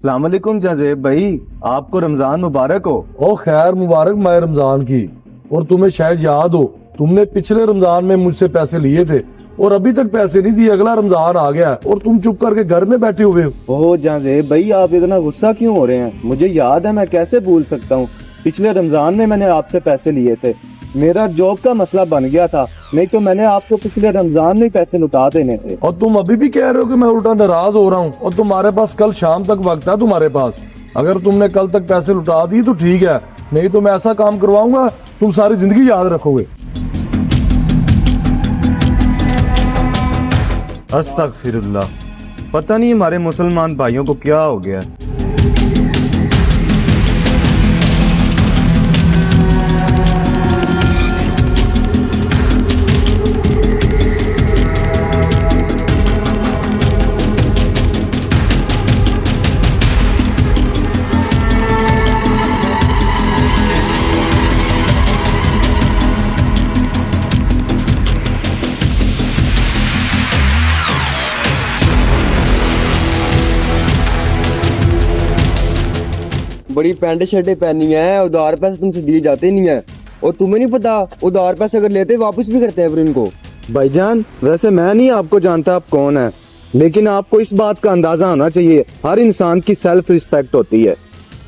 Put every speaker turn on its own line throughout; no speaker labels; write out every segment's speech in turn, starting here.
अस्सलाम वालेकुम जाजेब भाई, आपको रमजान मुबारक हो।
ओ खैर मुबारक माह रमजान की। और तुम्हें शायद याद हो, तुमने पिछले रमजान में मुझसे पैसे लिए थे और अभी तक पैसे नहीं दिए। अगला रमजान आ गया और तुम चुप करके घर में बैठे हुए हो।
ओह जाजेब भाई, आप इतना गुस्सा क्यों हो रहे हैं? मुझे याद है, मैं कैसे भूल सकता हूँ। पिछले रमजान में मैंने आपसे पैसे लिए थे, मेरा जॉब का मसला बन गया था, नहीं तो मैंने आपको पिछले रमजान में पैसे लौटा देने थे।
और तुम अभी भी कह रहे हो कि मैं उल्टा नाराज हो रहा हूँ। और तुम्हारे पास कल शाम तक वक्त है तुम्हारे पास। अगर तुमने कल तक पैसे लौटा दिए तो ठीक है, नहीं तो मैं ऐसा काम करवाऊंगा तुम सारी जिंदगी याद रखोगे।
अस्तगफिरुल्लाह, पता नहीं हमारे मुसलमान भाइयों को क्या हो गया।
बड़ी पैंट शर्टें पहनी है, उधार पैसे तुमसे दिए जाते नहीं है। और तुम्हें नहीं पता, उधार पैसे अगर लेते वापस भी करते हैं फिर इनको।
भाईजान, वैसे मैं नहीं आपको जानता आप कौन है, लेकिन आपको इस बात का अंदाजा होना चाहिए, हर इंसान की सेल्फ रिस्पेक्ट होती है।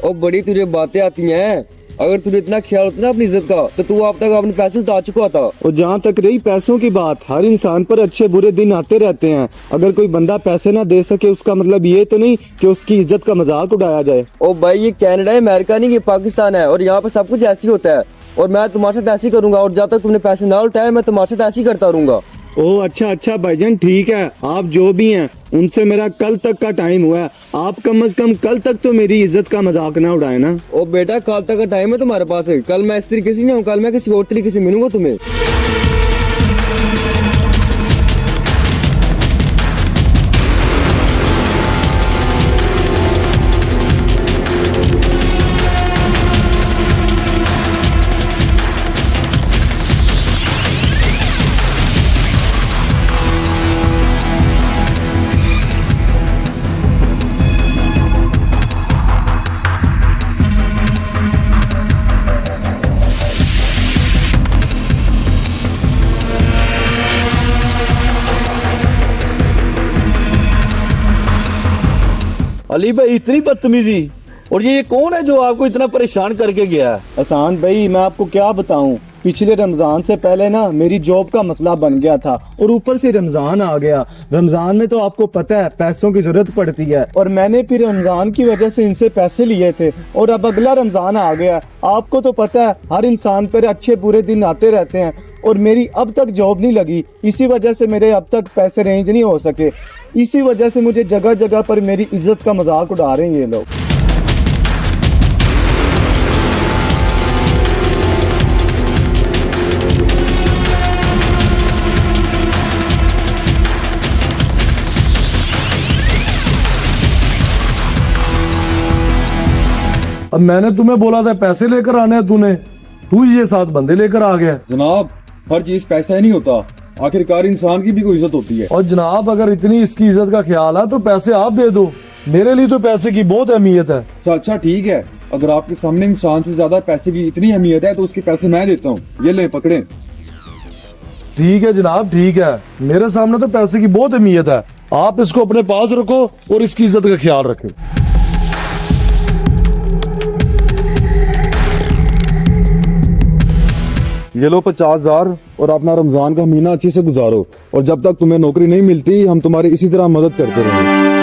और बड़ी तुझे बातें आती हैं। अगर तुझे इतना ख्याल होता ना अपनी इज्जत का, तो तू अब तक अपने पैसे उठा चुका था।
और जहाँ तक रही पैसों की बात, हर इंसान पर अच्छे बुरे दिन आते रहते हैं। अगर कोई बंदा पैसे ना दे सके, उसका मतलब ये तो नहीं कि उसकी इज्जत का मजाक उड़ाया जाए।
ओ भाई, ये कनाडा है, अमेरिका नहीं, ये पाकिस्तान है। और यहाँ पे सब कुछ ऐसे ही होता है। और मैं तुम्हारे साथ ऐसे ही करूंगा। और जब तक तुमने पैसे ना उठाए, मैं तुम्हारे साथ ऐसे ही करता रहूंगा।
ओह अच्छा भाईजान, ठीक है, आप जो भी हैं उनसे मेरा कल तक का टाइम हुआ है। आप कम से कम कल तक तो मेरी इज्जत का मजाक ना उड़ाए ना।
ओ बेटा, कल तक का टाइम है तुम्हारे पास। कल मैं इस तरीके से नहीं हूँ, कल मैं किसी और तरीके से मिलूंगा तुम्हें।
अली भाई, इतनी बदतमीजी! और ये कौन है जो आपको इतना परेशान करके गया है?
एहसान भाई, मैं आपको क्या बताऊं, पिछले रमजान से पहले ना मेरी जॉब का मसला बन गया था और ऊपर से रमजान आ गया। रमजान में तो आपको पता है पैसों की जरूरत पड़ती है, और मैंने फिर रमजान की वजह से इनसे पैसे लिए थे और अब अगला रमजान आ गया। आपको तो पता है हर इंसान पर अच्छे बुरे दिन आते रहते हैं, और मेरी अब तक जॉब नहीं लगी। इसी वजह से मेरे अब तक पैसे रेंज नहीं हो सके। इसी वजह से मुझे जगह जगह पर मेरी इज्जत का मजाक उड़ा रहे हैं ये लोग।
अब मैंने तुम्हें बोला था पैसे लेकर आने हैं, तू ये 7 बंदे लेकर आ गया।
जनाब, हर चीज पैसा ही नहीं होता, आखिरकार इंसान की भी कोई इज्जत होती है।
और जनाब, अगर इतनी इसकी इज्जत का ख्याल है तो पैसे आप दे दो। मेरे लिए तो पैसे की बहुत अहमियत है।
अच्छा ठीक है, अगर आपके सामने इंसान से ज्यादा पैसे की इतनी अहमियत है तो उसके पैसे मैं देता हूँ। ये ले पकड़े।
ठीक है जनाब, ठीक है, मेरे सामने तो पैसे की बहुत अहमियत है। आप इसको अपने पास रखो और इसकी इज्जत का ख्याल रखो।
ये लो 50,000 और अपना रमजान का महीना अच्छे से गुजारो। और जब तक तुम्हें नौकरी नहीं मिलती, हम तुम्हारी इसी तरह मदद करते रहेंगे।